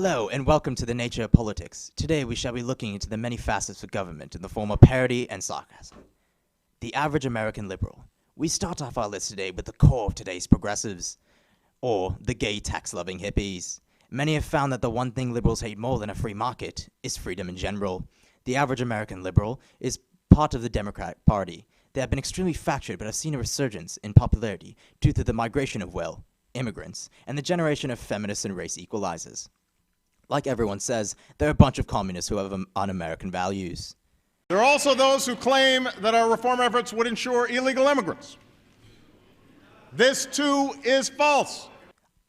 Hello and welcome to the Nature of Politics. Today we shall be looking into the many facets of government in the form of parody and sarcasm. The average American liberal. We start off our list today with the core of today's progressives, or the gay tax-loving hippies. Many have found that the one thing liberals hate more than a free market is freedom in general. The average American liberal is part of the Democratic Party. They have been extremely fractured but have seen a resurgence in popularity due to the migration of, immigrants, and the generation of feminists and race equalizers. Like everyone says, they're a bunch of communists who have un-American values. There are also those who claim that our reform efforts would ensure illegal immigrants. This, too, is false.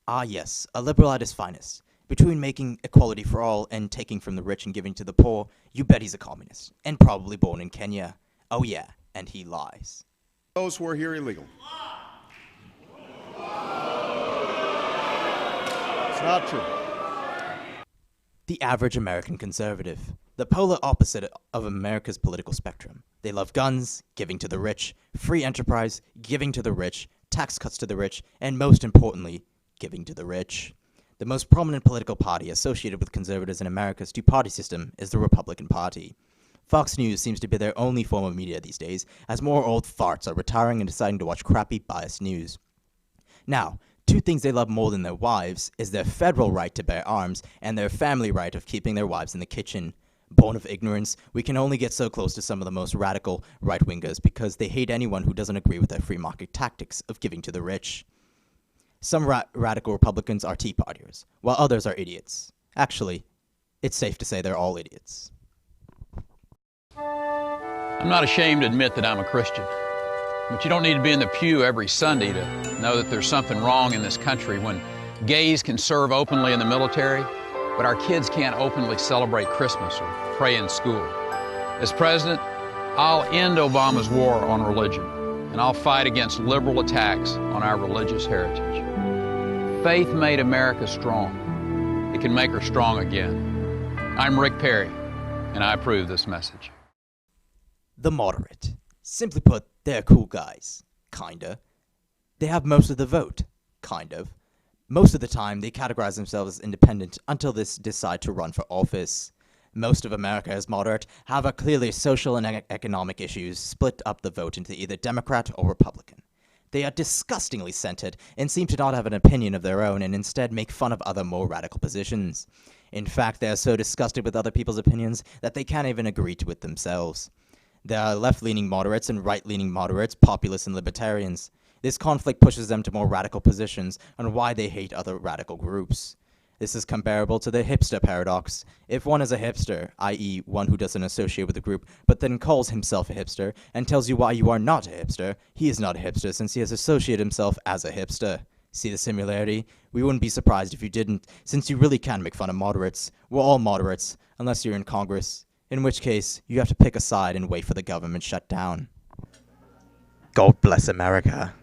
Ah yes, a liberal at his finest. Between making equality for all and taking from the rich and giving to the poor, you bet he's a communist, and probably born in Kenya. Oh yeah, and he lies. Those who are here illegal. It's not true. The average American conservative. The polar opposite of America's political spectrum. They love guns, giving to the rich, free enterprise, giving to the rich, tax cuts to the rich, and most importantly, giving to the rich. The most prominent political party associated with conservatives in America's two-party system is the Republican Party. Fox News seems to be their only form of media these days, as more old farts are retiring and deciding to watch crappy, biased news. Now, two things they love more than their wives is their federal right to bear arms and their family right of keeping their wives in the kitchen. Born of ignorance, we can only get so close to some of the most radical right-wingers because they hate anyone who doesn't agree with their free market tactics of giving to the rich. Some radical Republicans are Tea Partiers, while others are idiots. Actually, it's safe to say they're all idiots. I'm not ashamed to admit that I'm a Christian. But you don't need to be in the pew every Sunday to know that there's something wrong in this country when gays can serve openly in the military, but our kids can't openly celebrate Christmas or pray in school. As president, I'll end Obama's war on religion, and I'll fight against liberal attacks on our religious heritage. Faith made America strong. It can make her strong again. I'm Rick Perry, and I approve this message. The moderate. Simply put, they're cool guys. Kinda. They have most of the vote. Kind of. Most of the time, they categorize themselves as independent until they decide to run for office. Most of America as moderate, however, clearly social and economic issues split up the vote into either Democrat or Republican. They are disgustingly centered and seem to not have an opinion of their own and instead make fun of other more radical positions. In fact, they are so disgusted with other people's opinions that they can't even agree to it themselves. There are left-leaning moderates and right-leaning moderates, populists and libertarians. This conflict pushes them to more radical positions on why they hate other radical groups. This is comparable to the hipster paradox. If one is a hipster, i.e. one who doesn't associate with a group, but then calls himself a hipster and tells you why you are not a hipster, he is not a hipster since he has associated himself as a hipster. See the similarity? We wouldn't be surprised if you didn't, since you really can make fun of moderates. We're all moderates, unless you're in Congress. In which case, you have to pick a side and wait for the government shutdown. God bless America.